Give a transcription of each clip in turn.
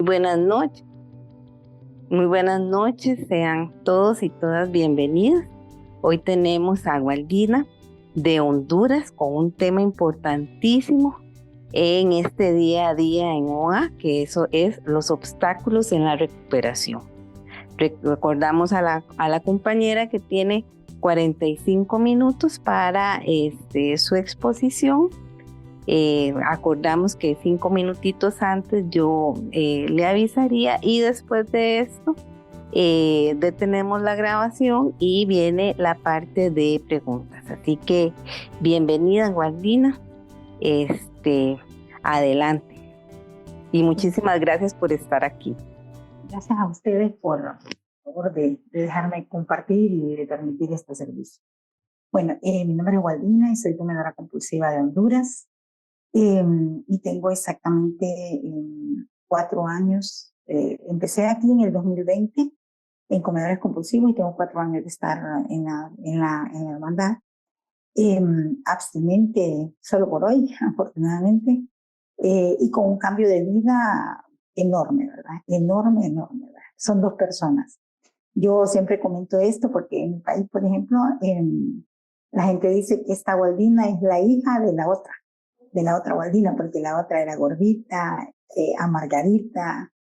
Buenas noches, muy buenas noches, sean todos y todas bienvenidas. Hoy tenemos a Waldina de Honduras con un tema importantísimo en este día a día en OA, que eso es los obstáculos en la recuperación. Recordamos a la compañera que tiene 45 minutos para su exposición. Acordamos que 5 minutitos antes yo le avisaría y después de esto detenemos la grabación y viene la parte de preguntas. Así que bienvenida, Guardina. Adelante. Y muchísimas gracias por estar aquí. Gracias a ustedes por el favor de dejarme compartir y de permitir este servicio. Bueno, mi nombre es Waldina y soy comedora compulsiva de Honduras. Y tengo exactamente 4 años. Empecé aquí en el 2020 en comedores compulsivos y tengo 4 años de estar en la hermandad. Abstinente solo por hoy, afortunadamente, y con un cambio de vida enorme, ¿verdad? Enorme, ¿verdad? Son 2 personas. Yo siempre comento esto porque en mi país, por ejemplo, la gente dice que esta Waldina es la hija de la otra Waldina, porque la otra era gordita, a Margarita,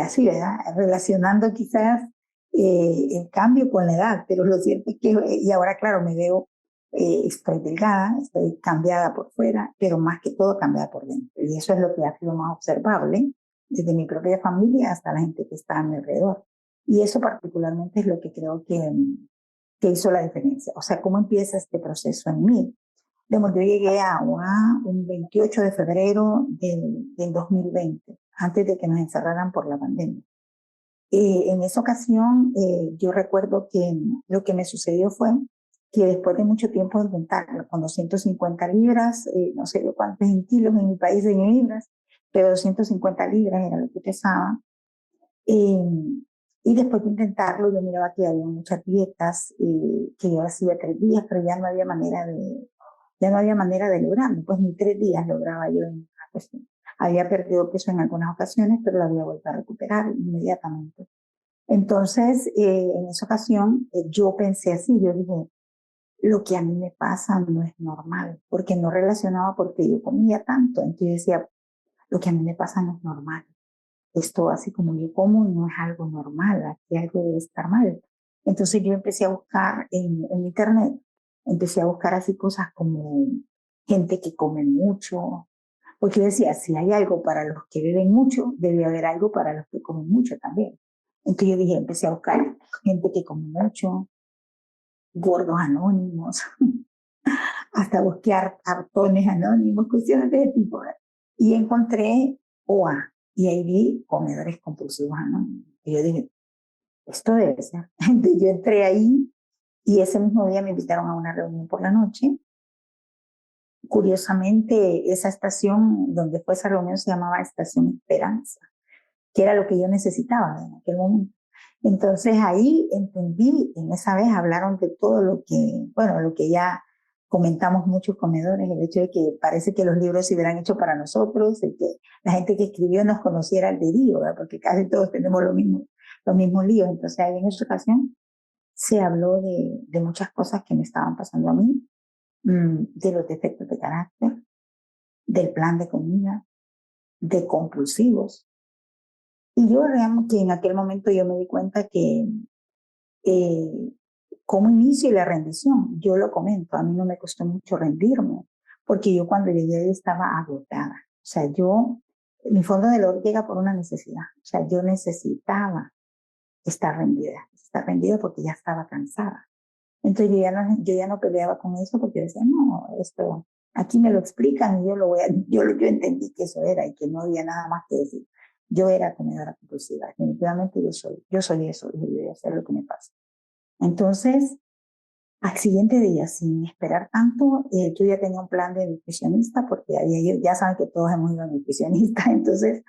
así, ¿verdad? Relacionando quizás el cambio con la edad, pero lo cierto es que, y ahora claro, me veo, estoy delgada, estoy cambiada por fuera, pero más que todo cambiada por dentro. Y eso es lo que ha sido más observable desde mi propia familia hasta la gente que está a mi alrededor. Y eso particularmente es lo que creo que hizo la diferencia. O sea, cómo empieza este proceso en mí. Yo llegué a UA un 28 de febrero del 2020, antes de que nos encerraran por la pandemia. En esa ocasión, yo recuerdo que lo que me sucedió fue que después de mucho tiempo de intentarlo, con 250 libras, no sé de cuántos en kilos en mi país en libras, pero 250 libras era lo que pesaba. Y después de intentarlo, yo miraba que había muchas dietas que yo hacía 3 días, pero ya no había manera de lograrlo, pues ni 3 días lograba yo en una cuestión. Había perdido peso en algunas ocasiones, pero lo había vuelto a recuperar inmediatamente. Entonces, en esa ocasión, yo pensé así, yo dije, lo que a mí me pasa no es normal, porque no relacionaba porque yo comía tanto. Entonces yo decía, lo que a mí me pasa no es normal. Esto así como yo como no es algo normal, aquí algo debe estar mal. Entonces yo empecé a buscar en internet, empecé a buscar así cosas como gente que come mucho, porque yo decía, si hay algo para los que beben mucho, debe haber algo para los que comen mucho también. Entonces yo dije, empecé a buscar gente que come mucho, gordos anónimos, hasta buscar cartones anónimos, cuestiones de ese tipo. Y encontré OA, y ahí vi comedores compulsivos anónimos. Y yo dije, esto debe ser. Entonces yo entré ahí y ese mismo día me invitaron a una reunión por la noche. Curiosamente, esa estación donde fue esa reunión se llamaba Estación Esperanza, que era lo que yo necesitaba en aquel momento. Entonces ahí entendí, en esa vez hablaron de todo lo que, bueno, lo que ya comentamos muchos comedores, el hecho de que parece que los libros se hubieran hecho para nosotros, de que la gente que escribió nos conociera el dedillo, ¿verdad? Porque casi todos tenemos los mismos líos. Entonces ahí en esa ocasión se habló de muchas cosas que me estaban pasando a mí, de los defectos de carácter, del plan de comida, de compulsivos. Y yo realmente en aquel momento yo me di cuenta que eh, cómo inicio la rendición. Yo lo comento, a mí no me costó mucho rendirme, porque yo cuando llegué estaba agotada. O sea, mi fondo de dolor llega por una necesidad. O sea, yo necesitaba estar rendida porque ya estaba cansada. Entonces yo ya no peleaba con eso porque decía, no, esto, aquí me lo explican y yo entendí que eso era y que no había nada más que decir. Yo era comedora compulsiva, definitivamente yo soy eso, y yo voy a hacer lo que me pasa. Entonces, al siguiente día, sin esperar tanto, yo ya tenía un plan de nutricionista, porque ya saben que todos hemos ido a nutricionista, entonces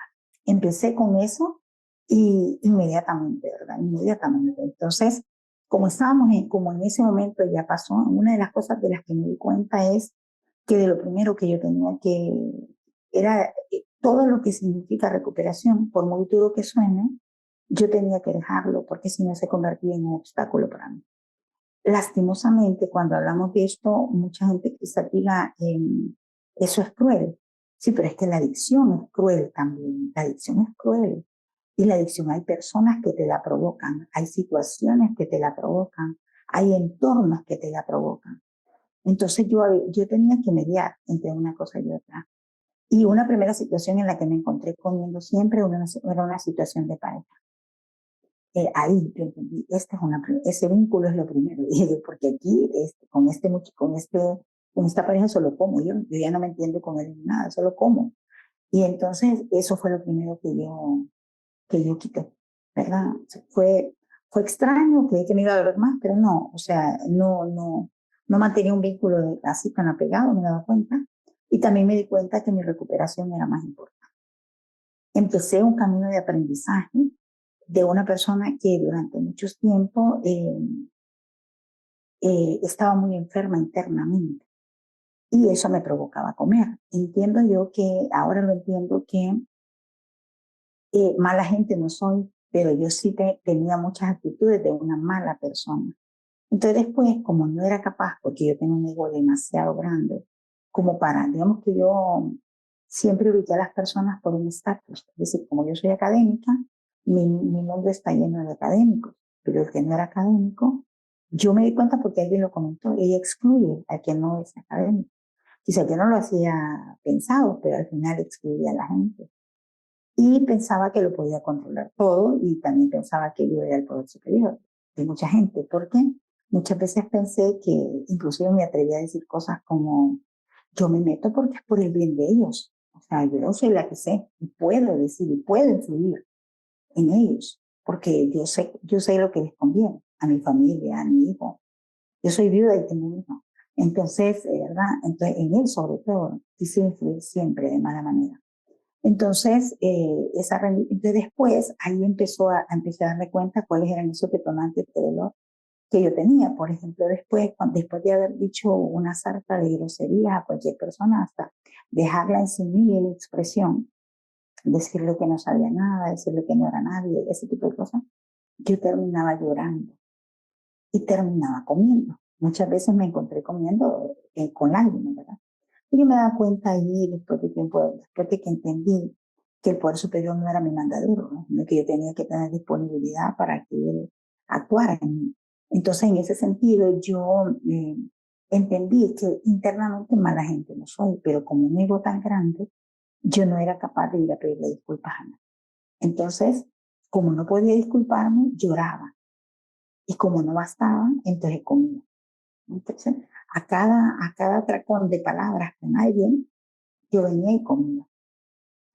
empecé con eso y inmediatamente, ¿verdad? Inmediatamente. Entonces, como en ese momento ya pasó, una de las cosas de las que me di cuenta es que de lo primero que yo tenía que era todo lo que significa recuperación, por muy duro que suene, yo tenía que dejarlo porque si no se convertía en un obstáculo para mí. Lastimosamente, cuando hablamos de esto, mucha gente quizá diga, eso es cruel. Sí, pero es que la adicción es cruel también. La adicción es cruel. Y la adicción hay personas que te la provocan, hay situaciones que te la provocan, hay entornos que te la provocan. Entonces yo tenía que mediar entre una cosa y otra. Y una primera situación en la que me encontré comiendo siempre era una situación de pareja. Ahí yo entendí, ese vínculo es lo primero, porque aquí con esta pareja solo como, yo ya no me entiendo con él en nada, solo como. Y entonces eso fue lo primero que yo quité, ¿verdad? O sea, fue extraño, creí que me iba a ver más, pero no, o sea, no mantenía un vínculo así tan apegado, me daba cuenta. Y también me di cuenta que mi recuperación era más importante. Empecé un camino de aprendizaje de una persona que durante mucho tiempo estaba muy enferma internamente y eso me provocaba comer. Entiendo yo que, ahora lo entiendo que mala gente no soy, pero yo sí tenía muchas actitudes de una mala persona. Entonces después, como no era capaz, porque yo tengo un ego demasiado grande, como para, digamos que yo siempre ubiqué a las personas por un estatus. Es decir, como yo soy académica, mi mundo está lleno de académicos, pero el que no era académico, yo me di cuenta porque alguien lo comentó, ella excluye al que no es académico. Quizá yo no lo hacía pensado, pero al final excluía a la gente. Y pensaba que lo podía controlar todo y también pensaba que yo era el poder superior de mucha gente. ¿Por qué? Muchas veces pensé que, inclusive me atreví a decir cosas como, yo me meto porque es por el bien de ellos. O sea, yo soy la que sé y puedo decir y puedo influir en ellos porque yo sé lo que les conviene a mi familia, a mi hijo. Yo soy viuda y tengo un hijo. Entonces, ¿verdad? Entonces, en él sobre todo, quise influir siempre de mala manera. Entonces, entonces después ahí empecé a darme cuenta cuáles eran esos detonantes de dolor que yo tenía. Por ejemplo, después de haber dicho una sarta de groserías a cualquier persona, hasta dejarla en su mínima expresión, decirle que no sabía nada, decirle que no era nadie, ese tipo de cosas, yo terminaba llorando y terminaba comiendo. Muchas veces me encontré comiendo con lágrimas, ¿verdad? Y yo me daba cuenta ahí, después de tiempo, después de que entendí que el poder superior no era mi mandadero, ¿no? Sino que yo tenía que tener disponibilidad para que él actuara en mí. Entonces, en ese sentido, yo entendí que internamente mala gente no soy, pero como un ego tan grande, yo no era capaz de ir a pedirle disculpas a nadie. Entonces, como no podía disculparme, lloraba. Y como no bastaba, entonces comía. Entonces, a cada atracón de palabras con alguien, yo venía y comía.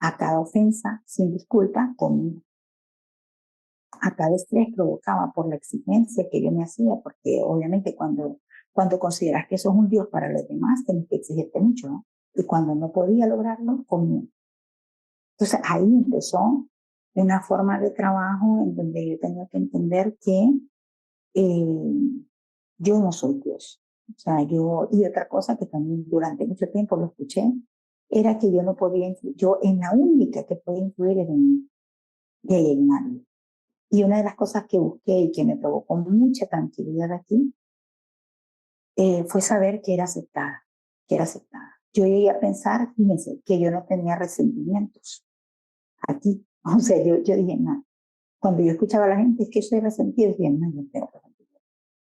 A cada ofensa, sin disculpa, comía. A cada estrés provocaba por la exigencia que yo me hacía, porque obviamente cuando consideras que sos un Dios para los demás, tienes que exigirte mucho, ¿no? Y cuando no podía lograrlo, comía. Entonces ahí empezó una forma de trabajo en donde yo tenía que entender que eh, yo no soy Dios. O sea, y otra cosa que también durante mucho tiempo lo escuché, era que yo no podía influir, yo en la única que podía influir era en mí, y ahí en nadie. Y una de las cosas que busqué y que me provocó mucha tranquilidad aquí, fue saber que era aceptada, que era aceptada. Yo llegué a pensar, fíjense, que yo no tenía resentimientos aquí. O sea, yo dije, no. Cuando yo escuchaba a la gente, es que soy resentido, dije, no, yo no tengo resentimiento.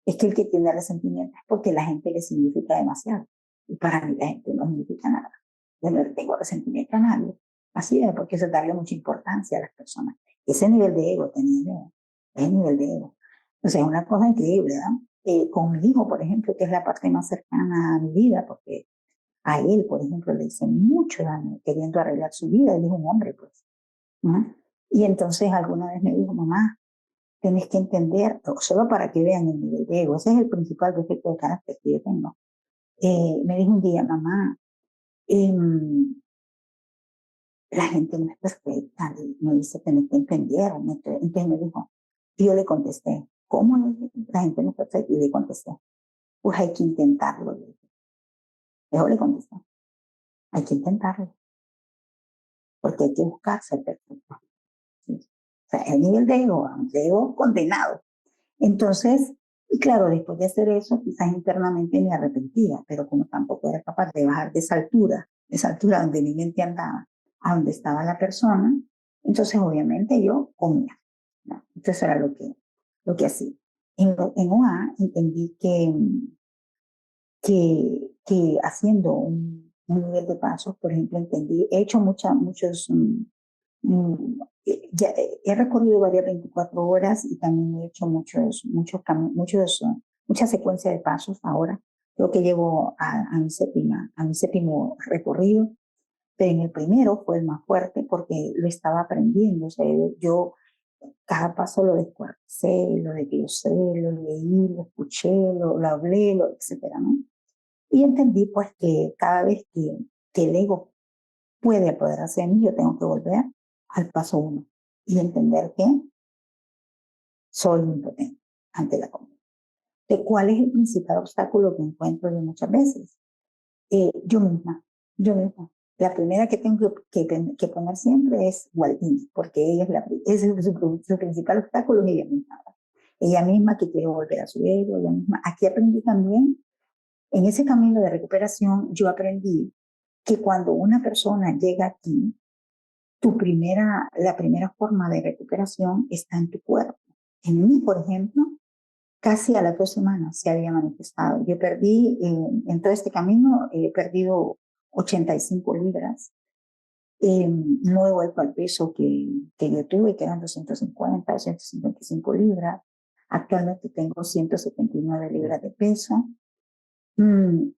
Es que el que tiene resentimiento es porque la gente le significa demasiado. Y para mí la gente no significa nada. Yo no le tengo resentimiento a nadie. Así es, porque eso es darle mucha importancia a las personas. Ese nivel de ego tenía yo. Ese nivel de ego. O sea, es una cosa increíble, ¿verdad? Con mi hijo, por ejemplo, que es la parte más cercana a mi vida, porque a él, por ejemplo, le hice mucho daño queriendo arreglar su vida. Él es un hombre, pues, ¿no? Y entonces alguna vez me dijo, mamá, tenés que entender, solo para que vean el nivel de ego, ese es el principal defecto de carácter que yo tengo. Me dijo un día, mamá, eh, la gente no es perfecta, me dice, tenés que entender. Entonces me dijo, y yo le contesté, ¿cómo la gente no es perfecta? Y le contesté, pues hay que intentarlo. Yo le contesté, hay que intentarlo. porque hay que buscar ser perfecto. ¿Sí? O sea, el nivel de ego condenado. Entonces, y claro, después de hacer eso, quizás internamente me arrepentía, pero como tampoco era capaz de bajar de esa altura donde mi mente andaba, a donde estaba la persona, entonces obviamente yo comía, ¿no? Entonces era lo que hacía. En OA entendí que haciendo un nivel de pasos, por ejemplo, entendí, he hecho muchos he recorrido varias 24 horas y también he hecho muchas secuencias de pasos ahora. Creo que llego a mi séptimo recorrido, pero en el primero fue el más fuerte porque lo estaba aprendiendo. O sea, yo cada paso lo descuarticé, lo desglosé, lo leí, lo escuché, lo hablé, etcétera, ¿no? Y entendí pues que cada vez que el ego puede apoderarse de mí, yo tengo que volver al paso uno y entender que soy impotente ante la comida. ¿De cuál es el principal obstáculo que encuentro yo muchas veces? Yo misma, yo misma. La primera que tengo que poner siempre es Waldini, porque ella es su principal obstáculo es ella misma. Ella misma que quiere volver a su ego, ella misma. Aquí aprendí también, en ese camino de recuperación, yo aprendí que cuando una persona llega aquí, la primera forma de recuperación está en tu cuerpo. En mí, por ejemplo, casi a las 2 semanas se había manifestado. Yo perdí, en todo este camino, he perdido 85 libras. No he vuelto al peso que yo tuve, que eran 250, 255 libras. Actualmente tengo 179 libras de peso.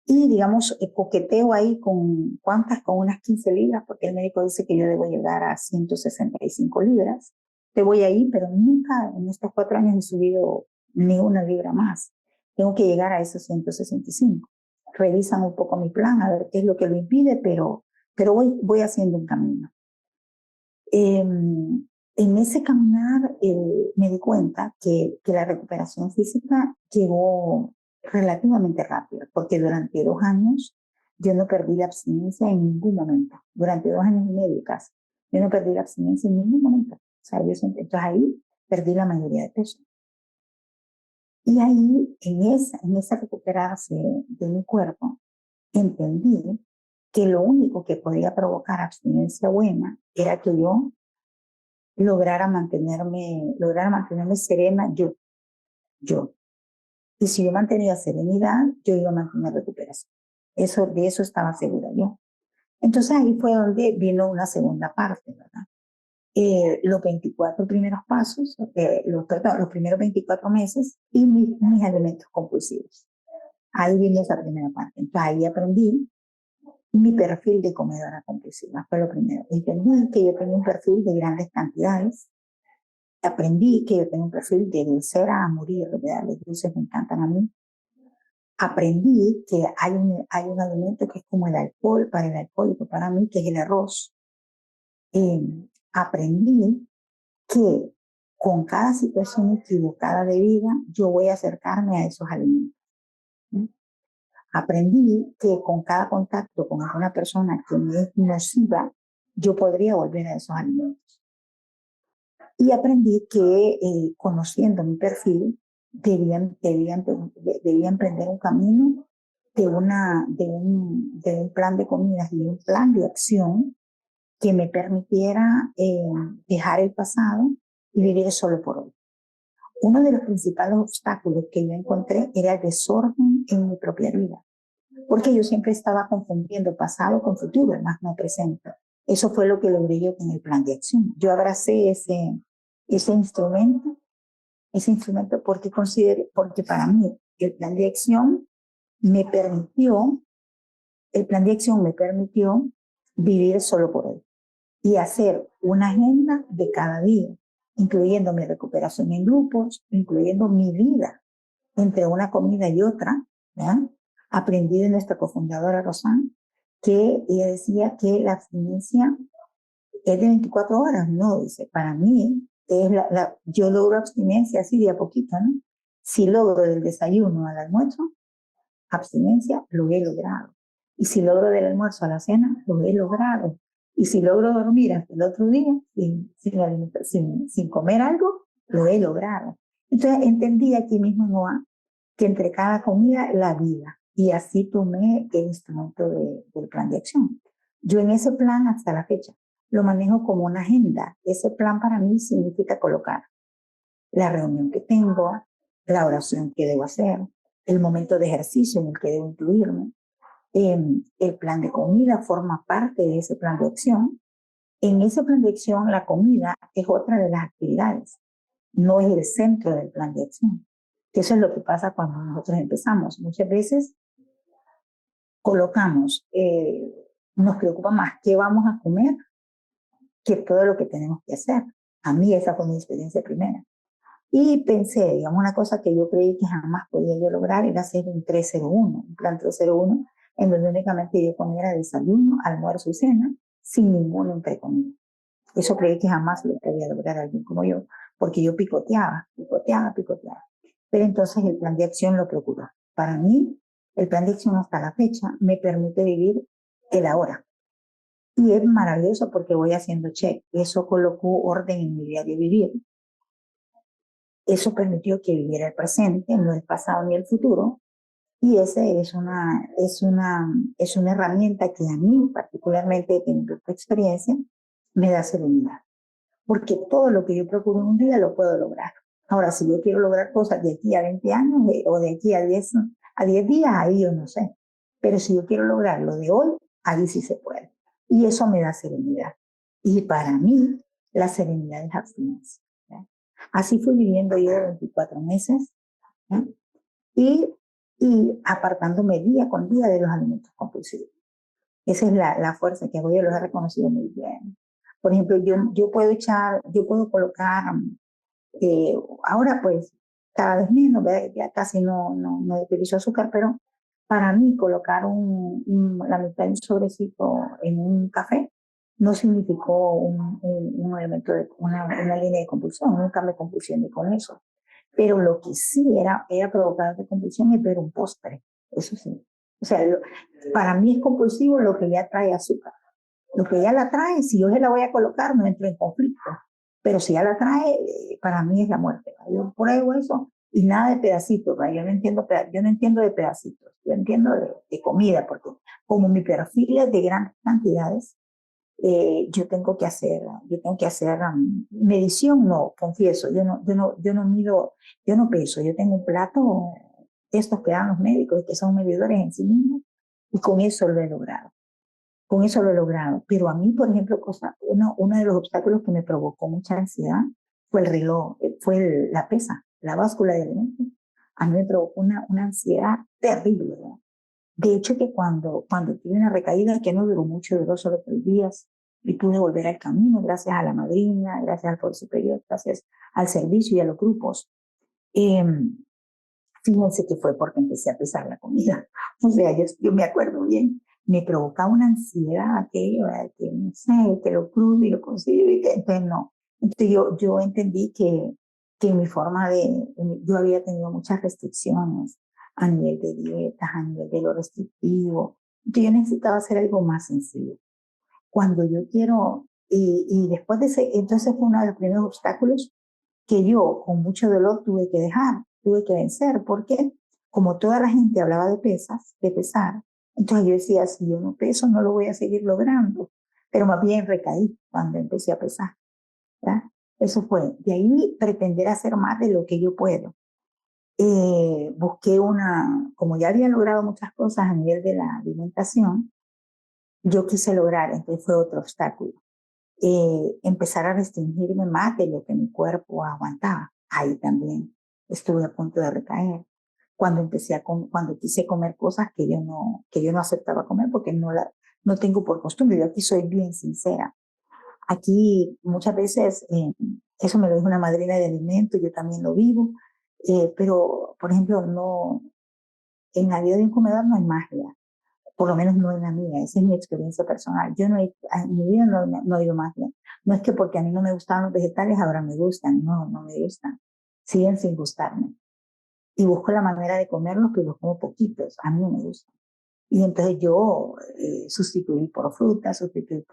Y digamos, coqueteo ahí con unas 15 libras, porque el médico dice que yo debo llegar a 165 libras. Te voy ahí, pero nunca en estos 4 años he subido ni una libra más. Tengo que llegar a esos 165. Revisan un poco mi plan, a ver qué es lo que lo impide, pero voy haciendo un camino. En ese caminar me di cuenta que la recuperación física llegó relativamente rápido, porque durante 2 años yo no perdí la abstinencia en ningún momento. Durante 2 años y medio casi, yo no perdí la abstinencia en ningún momento. O sea, entonces ahí perdí la mayoría de peso. Y ahí, en esa recuperarse de mi cuerpo, entendí que lo único que podía provocar abstinencia buena era que yo lograra mantenerme serena yo. Y si yo mantenía serenidad, yo iba a mantener recuperación. De eso estaba segura yo. Entonces ahí fue donde vino una segunda parte, ¿verdad? Los 24 primeros pasos, los primeros 24 meses y mis alimentos compulsivos. Ahí vino esa primera parte. Entonces ahí aprendí mi perfil de comedora compulsiva, fue lo primero. Entendí que yo tenía un perfil de grandes cantidades. Aprendí que yo tengo un perfil de dulcera a morir, ¿verdad? Los dulces me encantan a mí. Aprendí que hay un alimento que es como el alcohol para el alcohólico, para mí, que es el arroz. Eh, Aprendí que con cada situación equivocada de vida, yo voy a acercarme a esos alimentos. ¿Sí? Aprendí que con cada contacto con alguna persona que me es nociva, yo podría volver a esos alimentos. Y aprendí que conociendo mi perfil, debía emprender un camino de un plan de comidas y un plan de acción que me permitiera dejar el pasado y vivir solo por hoy. Uno de los principales obstáculos que yo encontré era el desorden en mi propia vida, porque yo siempre estaba confundiendo pasado con futuro, más no presente. Eso fue lo que logré yo con el plan de acción. Yo abracé ese instrumento, porque para mí me permitió, el plan de acción me permitió vivir solo por hoy y hacer una agenda de cada día, incluyendo mi recuperación en grupos, incluyendo mi vida entre una comida y otra, ¿verdad? Aprendí de nuestra cofundadora Rosán que ella decía que la abstinencia es de 24 horas. No, dice, para mí, yo logro abstinencia así de a poquito, ¿no? Si logro del desayuno al almuerzo, abstinencia, lo he logrado. Y si logro del almuerzo a la cena, lo he logrado. Y si logro dormir hasta el otro día sin comer algo, lo he logrado. Entonces entendí aquí mismo en OA que entre cada comida la vida. Y así tomé el instrumento del plan de acción. Yo en ese plan hasta la fecha lo manejo como una agenda. Ese plan para mí significa colocar la reunión que tengo, la oración que debo hacer, el momento de ejercicio en el que debo incluirme. El plan de comida forma parte de ese plan de acción. En ese plan de acción, la comida es otra de las actividades, no es el centro del plan de acción. Eso es lo que pasa cuando nosotros empezamos. Muchas veces colocamos, nos preocupa más qué vamos a comer que todo lo que tenemos que hacer. A mí esa fue mi experiencia primera. Y pensé, digamos, una cosa que yo creí que jamás podía yo lograr era hacer un 301, un plan 301, en donde únicamente yo comiera desayuno, almuerzo y cena, sin ningún entrecomida. Eso creí que jamás lo podía lograr alguien como yo, porque yo picoteaba. Pero entonces el plan de acción lo procuró. Para mí, el plan de acción hasta la fecha me permite vivir el ahora. Y es maravilloso porque voy haciendo check. Eso colocó orden en mi diario vivir. Eso permitió que viviera el presente, no el pasado ni el futuro. Y esa es una herramienta que a mí, particularmente teniendo esta experiencia, me da serenidad. Porque todo lo que yo procuro en un día lo puedo lograr. Ahora, si yo quiero lograr cosas de aquí a 20 años o de aquí a 10 días, ahí yo no sé. Pero si yo quiero lograr lo de hoy, ahí sí se puede. Y eso me da serenidad. Y para mí, la serenidad es abstinencia. Así fui viviendo yo 24 meses, ¿eh? y apartándome día con día de los alimentos compulsivos. Esa es la fuerza que hago, yo los he reconocido muy bien. Por ejemplo, yo puedo colocar, eh, ahora pues cada vez menos, ya casi no utilizo azúcar, pero para mí colocar la mitad de un sobrecito en un café no significó un elemento una línea de compulsión, nunca me compulsioné con eso. Pero lo que sí era provocador de compulsión es ver un postre, eso sí. O sea, para mí es compulsivo lo que ya trae azúcar. Lo que ya la trae, si yo se la voy a colocar, no entro en conflicto. Pero si ya la trae, para mí es la muerte. Yo pruebo eso y nada de pedacitos. Yo no entiendo de pedacitos. Yo entiendo de comida, porque como mi perfil es de grandes cantidades, yo tengo que hacer medición, no, confieso, yo no mido, yo no peso, yo tengo un plato, estos que dan los médicos, que son medidores en sí mismos, y con eso lo he logrado. Con eso lo he logrado. Pero a mí, por ejemplo, uno de los obstáculos que me provocó mucha ansiedad fue el reloj, fue la pesa, la báscula de alimentos. A mí me provocó una ansiedad terrible, ¿verdad? De hecho, que cuando tuve una recaída que no duró mucho, duró solo 3 días, y pude volver al camino gracias a la madrina, gracias al foro superior, gracias al servicio y a los grupos. Eh, Fíjense que fue porque empecé a pesar la comida. O sea, yo me acuerdo bien, me provocaba una ansiedad aquello, que no sé, que lo crudo y lo consigo, y que entonces no. Entonces yo entendí que mi forma yo había tenido muchas restricciones a nivel de dietas, a nivel de lo restrictivo. Entonces yo necesitaba hacer algo más sencillo. Cuando yo quiero, y después de ese, entonces fue uno de los primeros obstáculos que yo con mucho dolor tuve que vencer, porque como toda la gente hablaba de pesar, entonces yo decía, si yo no peso, no lo voy a seguir logrando, pero más bien recaí cuando empecé a pesar, ¿verdad? Eso fue, de ahí pretender hacer más de lo que yo puedo. Busqué como ya había logrado muchas cosas a nivel de la alimentación, yo quise lograr, entonces fue otro obstáculo empezar a restringirme más de lo que mi cuerpo aguantaba. Ahí también estuve a punto de recaer. Cuando quise comer cosas que yo no aceptaba comer porque no tengo por costumbre. Yo aquí soy bien sincera. Aquí muchas veces, eso me lo dijo una madrina de alimentos, yo también lo vivo, pero por ejemplo, en la vida de un comedor no hay magia, por lo menos no en la mía, esa es mi experiencia personal. En mi vida no he ido más bien. No es que porque a mí no me gustaban los vegetales, ahora me gustan, no me gustan. Siguen sin gustarme. Y busco la manera de comerlos, pero los como poquitos, a mí no me gustan. Y entonces yo sustituí por frutas, sustituí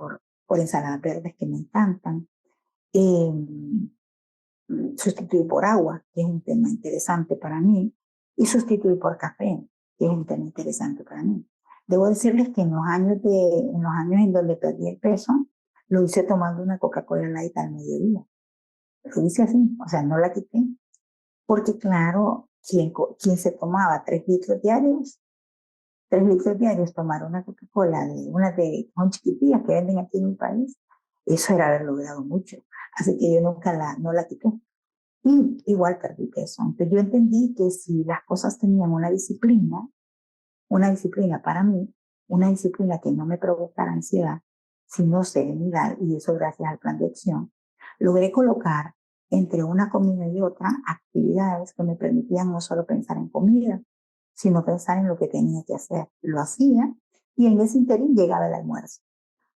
por ensaladas verdes que me encantan. Eh, Sustituir por agua, que es un tema interesante para mí, y sustituir por café, que es un tema interesante para mí. Debo decirles que en los años en donde perdí el peso, lo hice tomando una Coca-Cola Light al mediodía. Lo hice así, o sea, no la quité. Porque claro, quien se tomaba 3 litros diarios, tomar una Coca-Cola una de son chiquitillas que venden aquí en mi país, eso era haber logrado mucho. Así que yo no la quité. Y igual perdí peso. Entonces yo entendí que si las cosas tenían una disciplina para mí, una disciplina que no me provocara ansiedad, sino serenidad, y eso gracias al plan de acción, logré colocar entre una comida y otra actividades que me permitían no solo pensar en comida, sino pensar en lo que tenía que hacer. Lo hacía y en ese interín llegaba el almuerzo.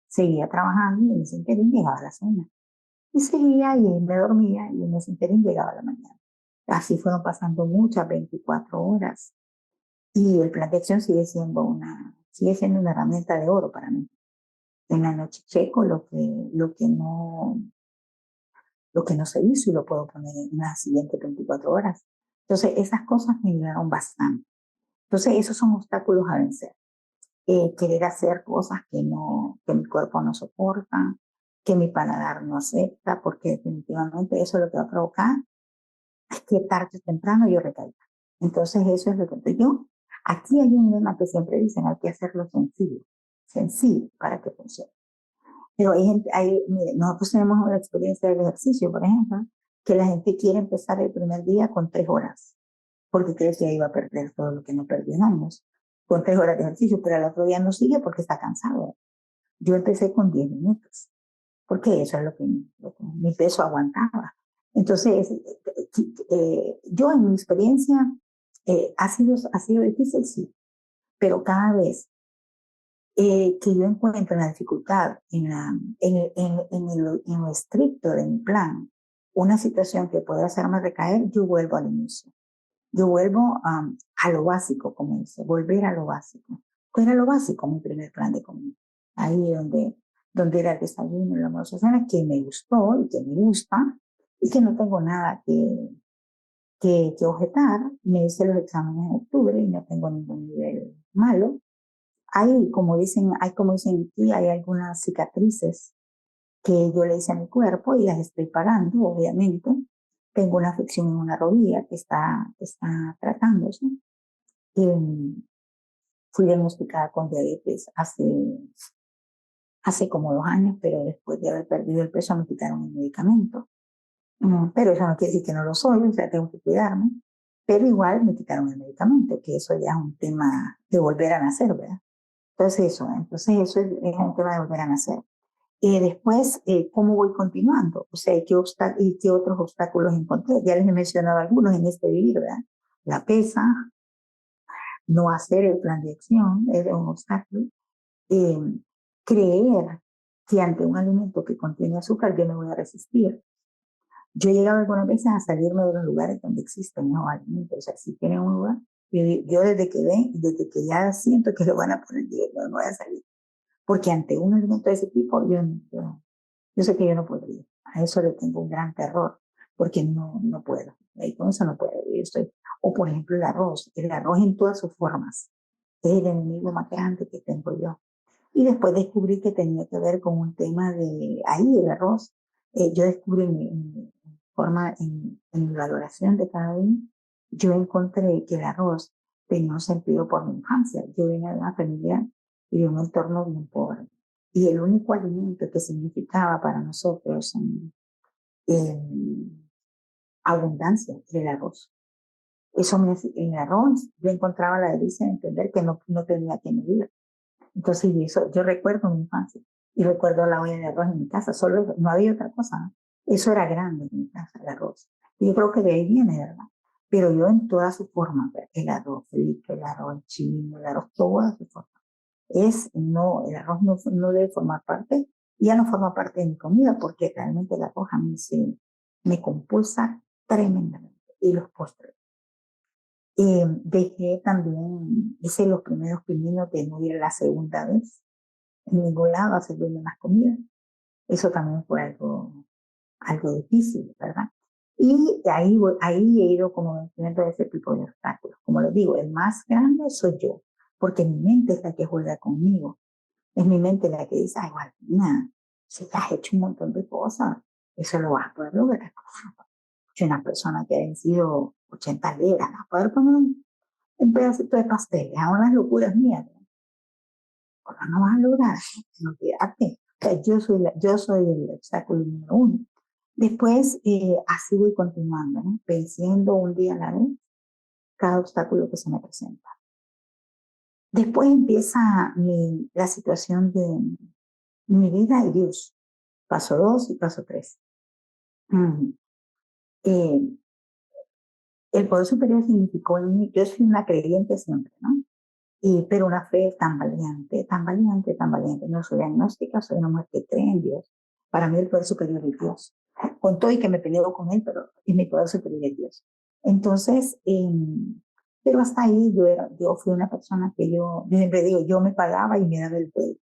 Seguía trabajando y en ese interín llegaba la cena. Y seguía y me dormía y en ese interín llegaba la mañana. Así fueron pasando muchas 24 horas. Y el plan de acción sigue siendo una herramienta de oro para mí. En la noche checo lo que no se hizo y lo puedo poner en las siguientes 24 horas. Entonces, esas cosas me ayudaron bastante. Entonces, esos son obstáculos a vencer. Querer hacer cosas que mi cuerpo no soporta, que mi paladar no acepta, porque definitivamente eso es lo que va a provocar es que tarde o temprano yo recaiga. Entonces eso es lo que yo, aquí hay un lema que siempre dicen, hay que hacerlo sencillo, sencillo para que funcione. Pero mire, nosotros tenemos una experiencia del ejercicio, por ejemplo, que la gente quiere empezar el primer día con 3 horas, porque cree que ahí va a perder todo lo que no perdió en años, con 3 horas de ejercicio, pero al otro día no sigue porque está cansado. Yo empecé con 10 minutos, porque eso es lo que mi peso aguantaba. Entonces, yo en mi experiencia, ha sido difícil, sí, pero cada vez que yo encuentro la dificultad en lo estricto de mi plan, una situación que puede hacerme recaer, yo vuelvo al inicio. Yo vuelvo a lo básico, como dice, volver a lo básico. ¿Qué era lo básico? Mi primer plan de comida. Ahí donde era el desayuno y la almuerzo cena, que me gustó y que me gusta, y que no tengo nada que objetar. Me hice los exámenes en octubre y no tengo ningún nivel malo. Como dicen aquí, hay algunas cicatrices que yo le hice a mi cuerpo y las estoy pagando, obviamente. Tengo una afección en una rodilla que está tratándose. Eh, Fui diagnosticada con diabetes hace como 2 años, pero después de haber perdido el peso me quitaron el medicamento. Pero eso no quiere decir que no lo soy, o sea, tengo que cuidarme. Pero igual me quitaron el medicamento, que eso ya es un tema de volver a nacer, ¿verdad? Entonces eso es un tema de volver a nacer. Después, ¿cómo voy continuando? O sea, ¿y qué otros obstáculos encontré? Ya les he mencionado algunos en este vivir, ¿verdad? La pesa, no hacer el plan de acción es un obstáculo. Eh, Creer que ante un alimento que contiene azúcar yo me voy a resistir. Yo he llegado algunas veces a salirme de los lugares donde existen esos alimentos. O sea, si tienen un lugar, yo desde que ya siento que lo van a poner, yo no voy a salir. Porque ante un alimento de ese tipo, yo sé que yo no podría. A eso le tengo un gran terror, porque no puedo. Y con eso no puedo. O por ejemplo el arroz en todas sus formas. Es el enemigo más grande que tengo yo. Y después descubrí que tenía que ver con un tema ahí el arroz. Yo descubrí en mi valoración de cada día, yo encontré que el arroz tenía un sentido por mi infancia. Yo venía de una familia y de un entorno bien pobre. Y el único alimento que significaba para nosotros en abundancia era el arroz. En el arroz yo encontraba la delicia de entender que no tenía que medir. Entonces, yo recuerdo mi infancia y recuerdo la olla de arroz en mi casa, solo no había otra cosa, ¿no? Eso era grande en mi casa, el arroz. Y yo creo que de ahí viene, ¿verdad? Pero yo en todas sus formas, el arroz frito, el arroz chino, el arroz, todas sus formas. El arroz no debe formar parte, ya no forma parte de mi comida porque realmente el arroz a mí me compulsa tremendamente. Y los postres. Hice los primeros pininos de no ir la segunda vez en ningún lado a servirme más comida, Eso también fue algo difícil, ¿verdad? Y ahí he ido como venciendo ese tipo de obstáculos. Como les digo, el más grande soy yo, porque mi mente es la que juega conmigo. Es mi mente la que dice, ay, Guardiana, si te has hecho un montón de cosas, eso lo vas a poder lograr. Soy una persona que ha vencido 80 libras, ¿no? Poder poner un pedacito de pastel, es unas locuras mías, ¿no? Pero no vas a lograr, no olvídate. O sea, yo soy el obstáculo número uno. Después, así voy continuando, ¿no? Venciendo un día a la vez cada obstáculo que se me presenta. Después empieza la situación de mi vida y Dios. Paso 2 y paso 3. Mm. Eh, el poder superior significó en mí, yo soy una creyente siempre, ¿no? Pero una fe tan valiente, tan valiente, tan valiente. No soy agnóstica, soy una mujer que cree en Dios. Para mí el poder superior es Dios. Con todo y que me peleo con él, pero es mi poder superior es Dios. Entonces, pero hasta ahí yo fui una persona que yo siempre digo, yo me pagaba y me daba el poder.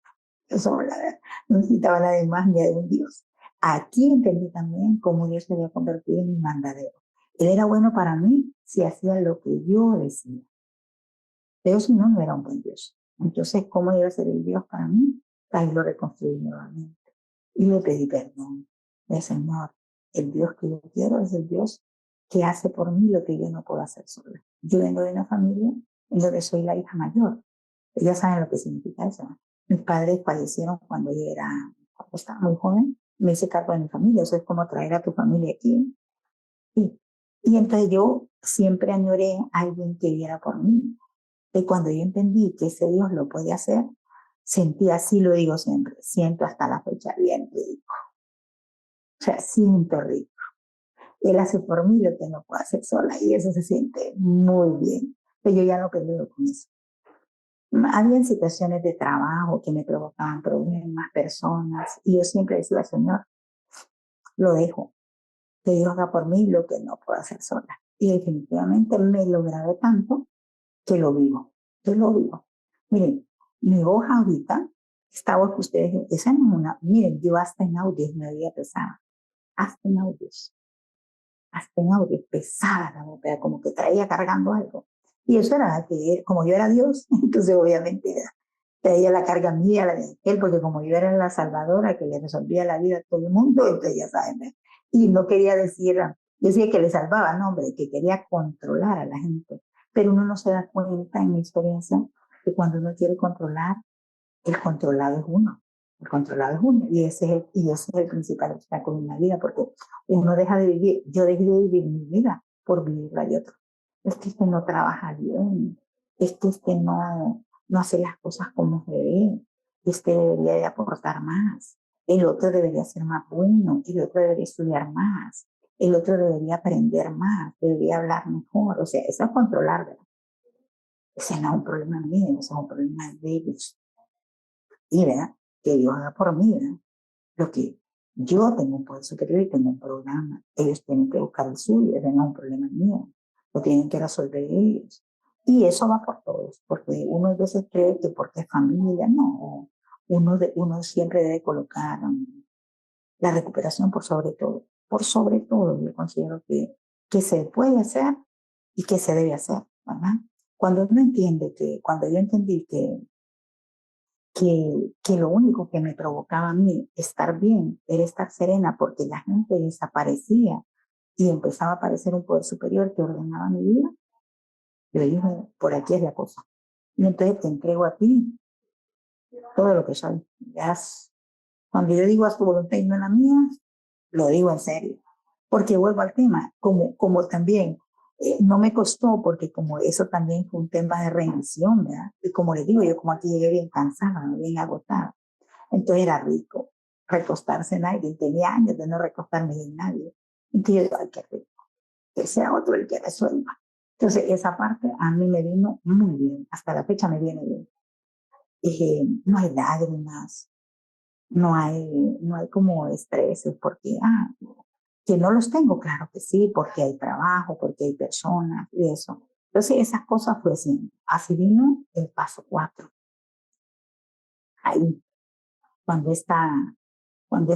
Eso no necesitaba nada de más ni de un Dios. Aquí entendí también cómo Dios se había convertido en mi mandadero. Él era bueno para mí si hacía lo que yo decía. Pero si no, no era un buen Dios. Entonces, ¿cómo iba a ser el Dios para mí? Ahí lo reconstruí nuevamente. Y le pedí perdón. El Señor, el Dios que yo quiero es el Dios que hace por mí lo que yo no puedo hacer sola. Yo vengo de una familia en donde soy la hija mayor. Ellas saben lo que significa eso. Mis padres fallecieron cuando cuando estaba muy joven. Me hice cargo de mi familia. Eso es como traer a tu familia aquí. Y, y entonces yo siempre añoré a alguien que viera por mí. Y cuando yo entendí que ese Dios lo podía hacer, sentí, así lo digo siempre, siento hasta la fecha bien rico. O sea, siento rico. Él hace por mí lo que no puedo hacer sola y eso se siente muy bien. Pero yo ya no peleo con eso. Había situaciones de trabajo que me provocaban problemas, personas, y yo siempre decía, Señor, lo dejo, que Dios haga por mí lo que no puedo hacer sola. Y definitivamente me lo grabé tanto que lo vivo. Yo lo vivo. Miren, mi hoja ahorita, esta hoja que ustedes, esa no es una, miren, yo hasta en audios me había pesado, hasta en audios pesada la boca, como que traía cargando algo. Y eso era que, como yo era Dios, entonces obviamente traía la carga mía, la de él, porque como yo era la salvadora que le resolvía la vida a todo el mundo, entonces ya saben, ¿verdad? Y no quería decir, decía que le salvaba, no, hombre, que quería controlar a la gente. Pero uno no se da cuenta, en mi experiencia, que cuando uno quiere controlar, el controlado es uno. El controlado es uno. Y ese es el principal obstáculo en la vida, porque uno deja de vivir, yo dejé de vivir mi vida por vivir la de otro. Es que este no trabaja bien, es que este no hace las cosas como se debe, este debería de aportar más, el otro debería ser más bueno, el otro debería estudiar más, el otro debería aprender más, debería hablar mejor. O sea, eso es controlar, ¿verdad? Ese no es un problema mío, ese es un problema de ellos. Y ¿verdad? Que Dios haga por mí, ¿verdad? Lo que yo tengo un poder superior y tengo un programa. Ellos tienen que buscar el suyo, ese no es un problema mío. Lo tienen que resolver ellos. Y eso va por todos, porque uno a veces cree que porque es familia, no. Uno siempre debe colocar la recuperación por sobre todo. Por sobre todo, yo considero que se puede hacer y que se debe hacer, ¿verdad? Cuando yo entendí que lo único que me provocaba a mí estar bien era estar serena porque la gente desaparecía y empezaba a aparecer un poder superior que ordenaba mi vida, yo dije, por aquí es la cosa. Y entonces te entrego a ti todo lo que soy. Cuando yo digo a su voluntad y no a la mía, lo digo en serio. Porque vuelvo al tema, como también no me costó, porque como eso también fue un tema de rendición, ¿verdad? Y como les digo, yo como aquí llegué bien cansada, bien agotada. Entonces era rico recostarse en alguien. Tenía años de no recostarme en nadie. Entonces yo digo, ay, qué rico, que sea otro el que resuelva. Entonces esa parte a mí me vino muy bien. Hasta la fecha me viene bien. No hay lágrimas, no hay como estreses, porque, que no los tengo, claro que sí, porque hay trabajo, porque hay personas y eso. Entonces esas cosas fue así. Así vino el paso 4. Ahí, cuando está cuando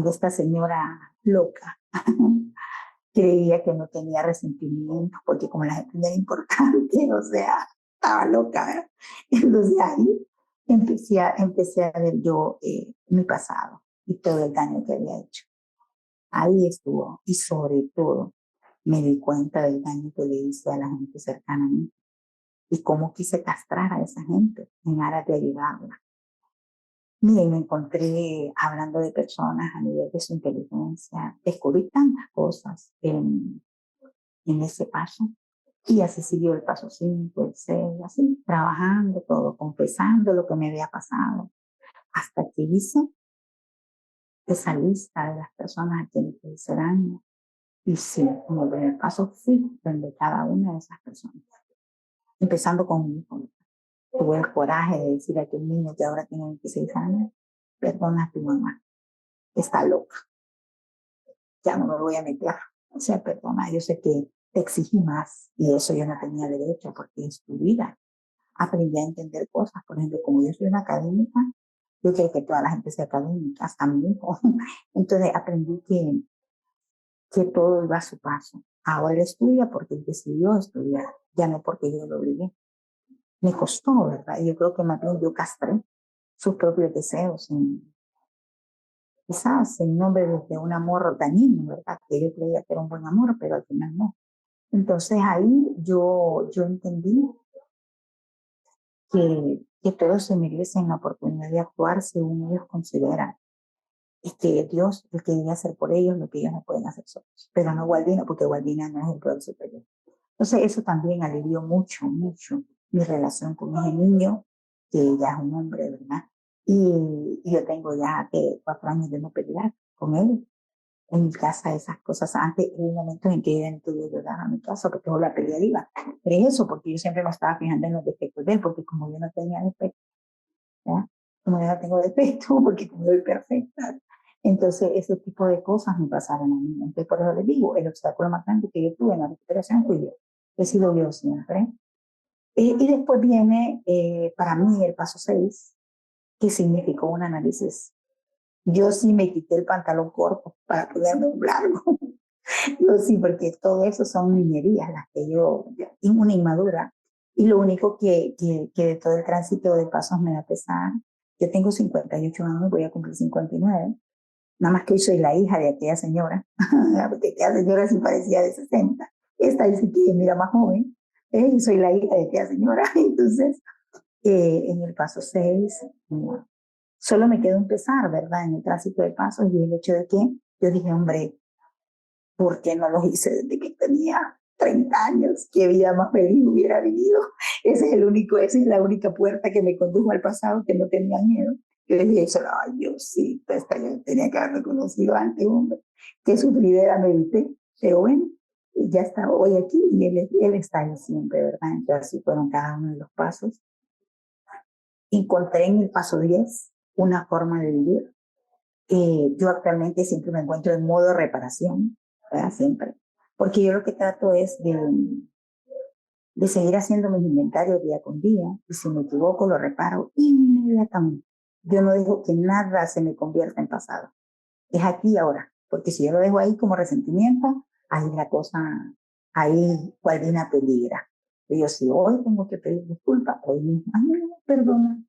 esta señora loca creía que no tenía resentimiento, porque como la gente no era importante, o sea, estaba loca, ¿verdad? Entonces ahí empecé a ver yo mi pasado y todo el daño que había hecho. Ahí estuvo, y sobre todo me di cuenta del daño que le hice a la gente cercana a mí y cómo quise castrar a esa gente en aras de ayudarla. Miren, me encontré hablando de personas a nivel de su inteligencia, descubrí tantas cosas en ese paso. Y así siguió el paso 5, el 6, así, trabajando todo, confesando lo que me había pasado, hasta que hice esa lista de las personas a quienes le hice daño. Y sí, en el primer paso fui donde cada una de esas personas, empezando con mi hijo. Tuve el coraje de decir a aquel niño que ahora tiene 26 años, perdona a tu mamá, está loca, ya no me voy a meter. O sea, perdona, yo sé que te exigí más y eso yo no tenía derecho porque es tu vida. Aprendí a entender cosas, por ejemplo, como yo soy una académica, yo quiero que toda la gente sea académica, hasta mi hijo. Entonces aprendí que todo iba a su paso. Ahora él estudia porque él decidió estudiar, ya no porque yo lo obligué. Me costó, ¿verdad? Y yo creo que más bien yo castré sus propios deseos, quizás en nombre de un amor dañino, ¿verdad? Que yo creía que era un buen amor, pero al final no. Entonces ahí yo entendí que todos se merecen la oportunidad de actuar según ellos consideran. Y que Dios el que debe hacer por ellos lo que ellos no pueden hacer solos. Pero no Gualdina, porque Gualdina no es el poder superior. Entonces eso también alivió mucho, mucho mi relación con ese niño, que ya es un hombre, ¿verdad? Y yo tengo ya 4 años de no pelear con él. En mi casa esas cosas, antes hubo momentos en que yo no podía llegar a mi casa porque solo la pelea iba. Pero es eso, porque yo siempre me estaba fijando en los defectos de él, porque como yo no tenía defectos, ¿verdad? Como yo no tengo defectos, porque como soy perfecta. Entonces ese tipo de cosas me pasaron a mí. Entonces por eso les digo, el obstáculo más grande que yo tuve en la recuperación fui yo. He sido yo siempre. Y después viene para mí el paso 6, que significó un análisis. Yo sí me quité el pantalón corto para ponerme un largo. Yo sí, porque todo eso son niñerías las que yo, una inmadura. Y lo único que de todo el tránsito de pasos me da pesar, yo tengo 58 años, voy a cumplir 59, nada más que hoy soy la hija de aquella señora, porque aquella señora sí parecía de 60, esta dice que mira más joven, y soy la hija de aquella señora. Entonces, en el paso 6, solo me quedó un pesar, ¿verdad? En el tránsito de pasos y el hecho de que yo dije, hombre, ¿por qué no los hice desde que tenía 30 años? ¿Qué vida más feliz hubiera vivido? Esa es la única puerta que me condujo al pasado, que no tenía miedo. Yo dije, eso, ay, Dios, sí, pues, yo tenía que haberme conocido antes, hombre. Qué sufridera me evité. Pero bueno, ya está hoy aquí y él está ahí siempre, ¿verdad? Entonces así fueron cada uno de los pasos. Encontré en el paso 10 una forma de vivir. Yo actualmente siempre me encuentro en modo reparación, ¿verdad? Siempre. Porque yo lo que trato es de seguir haciendo mis inventarios día con día, y si me equivoco lo reparo inmediatamente. Yo no dejo que nada se me convierta en pasado. Es aquí y ahora, porque si yo lo dejo ahí como resentimiento, ahí la cosa, ahí Gualdina peligra. Y yo si hoy tengo que pedir disculpas, hoy mismo, ay, no, perdona,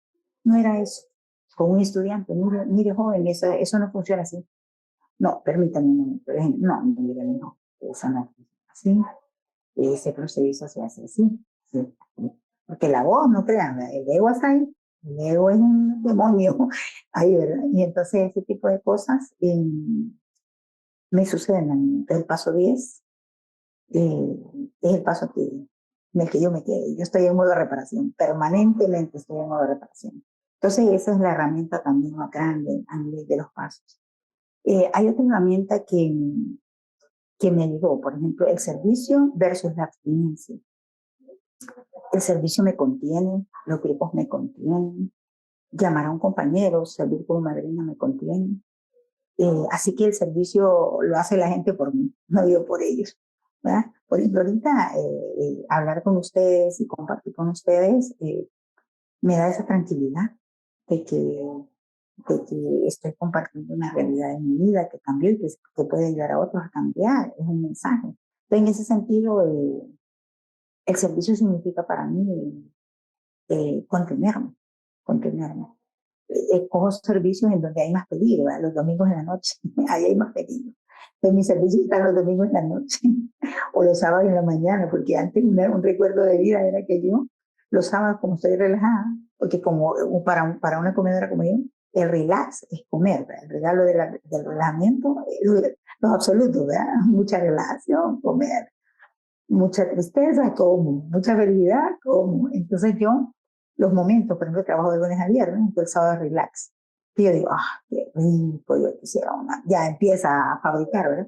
no era eso. Con un estudiante, mire joven, eso no funciona así. No, permítame un momento. No, mire, no, eso no funciona así. Ese proceso se hace así. Sí. Porque la voz, no crean, el ego está ahí. El ego es un demonio ahí, ¿verdad? Y entonces ese tipo de cosas me suceden a mí. El paso 10 es el paso en el que yo me quedé. Yo estoy en modo de reparación, permanentemente estoy en modo de reparación. Entonces esa es la herramienta también más grande a nivel de los pasos. Hay otra herramienta que me ayudó, por ejemplo, el servicio versus la abstinencia. El servicio me contiene, los grupos me contienen, llamar a un compañero, servir como madrina me contiene. Así que el servicio lo hace la gente por mí, no yo por ellos, ¿verdad? Por ejemplo, ahorita hablar con ustedes y compartir con ustedes me da esa tranquilidad de que de que estoy compartiendo una realidad de mi vida que cambió y que puede ayudar a otros a cambiar. Es un mensaje. Entonces, en ese sentido, el servicio significa para mí contenerme, contenerme. Cojo servicios en donde hay más peligro, ¿verdad? Los domingos en la noche, ahí hay más peligro. Entonces mis servicios están los domingos en la noche o los sábados en la mañana, porque antes un recuerdo de vida era que yo los sábados, como estoy relajada, porque como para una comedora como yo, el relax es comer, ¿verdad? El regalo del relajamiento, los absolutos, ¿verdad? Mucha relajación, comer, mucha tristeza, como, mucha felicidad, como. Entonces yo, los momentos, por ejemplo, trabajo de lunes a viernes, entonces el sábado relax. Y yo digo, ah, qué rico, yo quisiera una. Ya empieza a fabricar, ¿verdad?